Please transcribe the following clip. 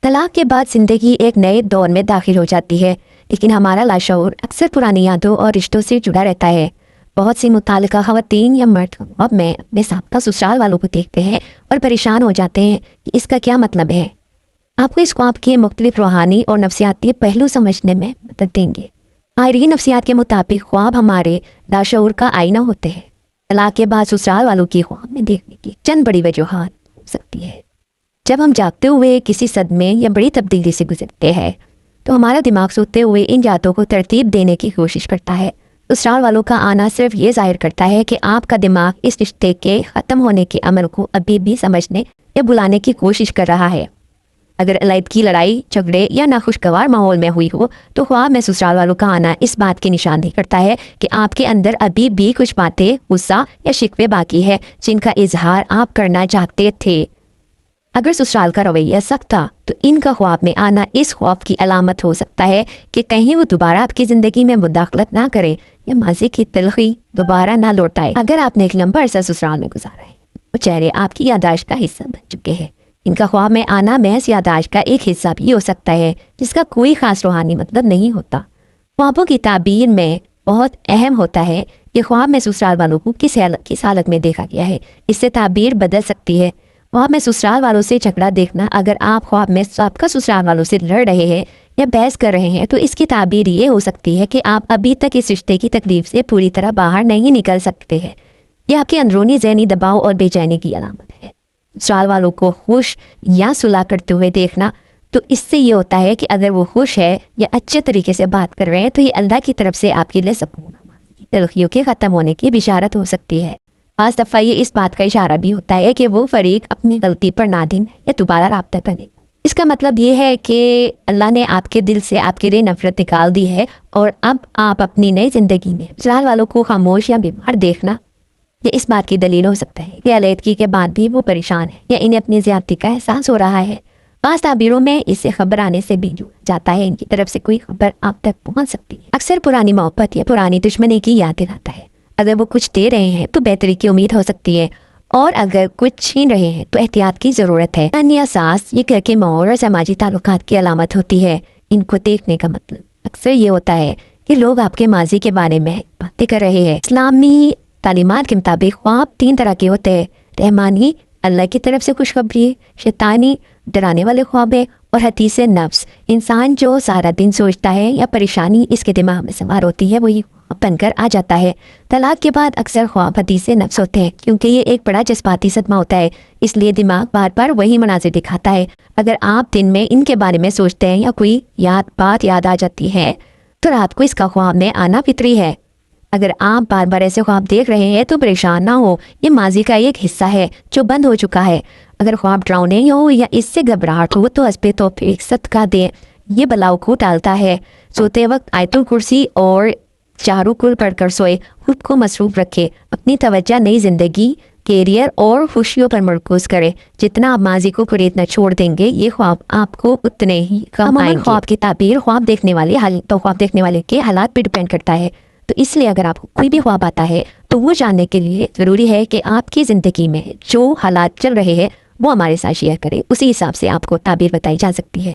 طلاق کے بعد زندگی ایک نئے دور میں داخل ہو جاتی ہے، لیکن ہمارا لاشعور اکثر پرانی یادوں اور رشتوں سے جڑا رہتا ہے۔ بہت سی متعلقہ خواتین یا مرد خواب میں اپنے سابقہ سسرال والوں کو دیکھتے ہیں اور پریشان ہو جاتے ہیں کہ اس کا کیا مطلب ہے۔ آپ کو اس خواب کے مختلف روحانی اور نفسیاتی پہلو سمجھنے میں مدد دیں گے۔ ماہرین نفسیات کے مطابق خواب ہمارے لاشعور کا آئینہ ہوتے ہیں۔ طلاق کے بعد سسرال والوں کی خواب میں دیکھنے کی چند بڑی وجوہات ہو سکتی ہے۔ جب ہم جاگتے ہوئے کسی صدمے یا بڑی تبدیلی سے گزرتے ہیں تو ہمارا دماغ سوتے ہوئے ان یادوں کو ترتیب دینے کی کوشش کرتا ہے۔ سسرال والوں کا آنا صرف یہ ظاہر کرتا ہے کہ آپ کا دماغ اس رشتے کے ختم ہونے کے عمل کو ابھی بھی سمجھنے یا بلانے کی کوشش کر رہا ہے۔ اگر علیحدگی، لڑائی جھگڑے یا ناخوشگوار ماحول میں ہوئی ہو تو خواب میں سسرال والوں کا آنا اس بات کی نشاندہی کرتا ہے کہ آپ کے اندر ابھی بھی کچھ باتیں، غصہ یا شکوے باقی ہے جن کا اظہار آپ کرنا چاہتے تھے۔ اگر سسرال کا رویہ سخت تھا تو ان کا خواب میں آنا اس خوف کی علامت ہو سکتا ہے کہ کہیں وہ دوبارہ آپ کی زندگی میں مداخلت نہ کرے یا ماضی کی تلخی دوبارہ نہ لوٹائے۔ اگر آپ نے ایک لمبا عرصہ سسرال میں گزارا ہے، وہ چہرے آپ کی یادداشت کا حصہ بن چکے ہیں۔ ان کا خواب میں آنا محض یادداشت کا ایک حصہ بھی ہو سکتا ہے جس کا کوئی خاص روحانی مطلب نہیں ہوتا۔ خوابوں کی تعبیر میں بہت اہم ہوتا ہے کہ خواب میں سسرال والوں کو کس حالت میں دیکھا گیا ہے۔ اس سے تعبیر بدل سکتی ہے۔ خواب میں سسرال والوں سے جھگڑا دیکھنا، اگر آپ خواب میں سابقہ سسرال والوں سے لڑ رہے ہیں یا بحث کر رہے ہیں تو اس کی تعبیر یہ ہو سکتی ہے کہ آپ ابھی تک اس رشتے کی تکلیف سے پوری طرح باہر نہیں نکل سکتے ہیں۔ یہ آپ کے اندرونی ذہنی دباؤ اور بے چینی کی علامت ہے۔ سسرال والوں کو خوش یا صلح کرتے ہوئے دیکھنا تو اس سے یہ ہوتا ہے کہ اگر وہ خوش ہے یا اچھے طریقے سے بات کر رہے ہیں تو یہ اللہ کی طرف سے آپ کے لیے سکون، تلخیوں کے ختم ہونے کی بشارت ہو سکتی ہے۔ بعض دفعہ یہ اس بات کا اشارہ بھی ہوتا ہے کہ وہ فریق اپنی غلطی پر نادم یا دوبارہ رابطہ کرے۔ اس کا مطلب یہ ہے کہ اللہ نے آپ کے دل سے آپ کے لیے نفرت نکال دی ہے اور اب آپ اپنی نئی زندگی میں سسرال والوں کو خاموش یا بیمار دیکھنا یہ اس بات کی دلیل ہو سکتا ہے کہ علیحدگی کے بعد بھی وہ پریشان ہے یا انہیں اپنی زیادتی کا احساس ہو رہا ہے۔ بعض تعبیروں میں اس سے خبر آنے سے بھی جاتا ہے، ان کی طرف سے کوئی خبر آپ تک پہنچ سکتی ہے۔ اکثر پرانی محبت یا پرانی دشمنی کی یاد دلاتا ہے۔ اگر وہ کچھ دے رہے ہیں تو بہتری کی امید ہو سکتی ہے، اور اگر کچھ چھین رہے ہیں تو احتیاط کی ضرورت ہے۔ انی احساس یہ گھر کے ماحول اور سماجی تعلقات کی علامت ہوتی ہے۔ ان کو دیکھنے کا مطلب اکثر یہ ہوتا ہے کہ لوگ آپ کے ماضی کے بارے میں باتیں کر رہے ہیں۔ اسلامی تعلیمات کے مطابق خواب 3 طرح کے ہوتے ہیں: رحمانی، اللہ کی طرف سے خوشخبری، شیطانی، ڈرانے والے خواب ہے، اور حدیث نفس، انسان جو سارا دن سوچتا ہے یا پریشانی اس کے دماغ میں سوار ہوتی ہے وہی بن کر آ جاتا ہے۔ طلاق کے بعد اکثر خواب حدیث نفس ہوتے ہیں کیونکہ یہ ایک بڑا جذباتی صدمہ ہوتا ہے، اس لیے دماغ بار بار وہی مناظر دکھاتا ہے۔ اگر آپ دن میں ان کے بارے میں سوچتے ہیں یا کوئی بات یاد آ جاتی ہے تو رات کو اس کا خواب میں آنا فطری ہے۔ اگر آپ بار بار ایسے خواب دیکھ رہے ہیں تو پریشان نہ ہو، یہ ماضی کا ایک حصہ ہے جو بند ہو چکا ہے۔ اگر خواب ڈراؤنے ہو یا اس سے گھبراہٹ ہو تو حسب توفیق صدقہ دیں، یہ بلاؤ کو ٹالتا ہے۔ سوتے وقت آیت الکرسی اور چاروں کل پڑھ کر سوئے، خود کو مصروف رکھے، اپنی توجہ نئی زندگی، کیریئر اور خوشیوں پر مرکوز کرے۔ جتنا آپ ماضی کو خریدنا چھوڑ دیں گے یہ خواب آپ کو اتنے ہی کم آئیں گے۔ خواب کی تعبیر خواب دیکھنے والے کے حالات پہ ڈپینڈ کرتا ہے، تو اس لیے اگر آپ کو کوئی بھی خواب آتا ہے تو وہ جاننے کے لیے ضروری ہے کہ آپ کی زندگی میں جو حالات چل رہے ہیں وہ ہمارے ساتھ شیئر کریں، اسی حساب سے آپ کو تعبیر بتائی جا سکتی ہے۔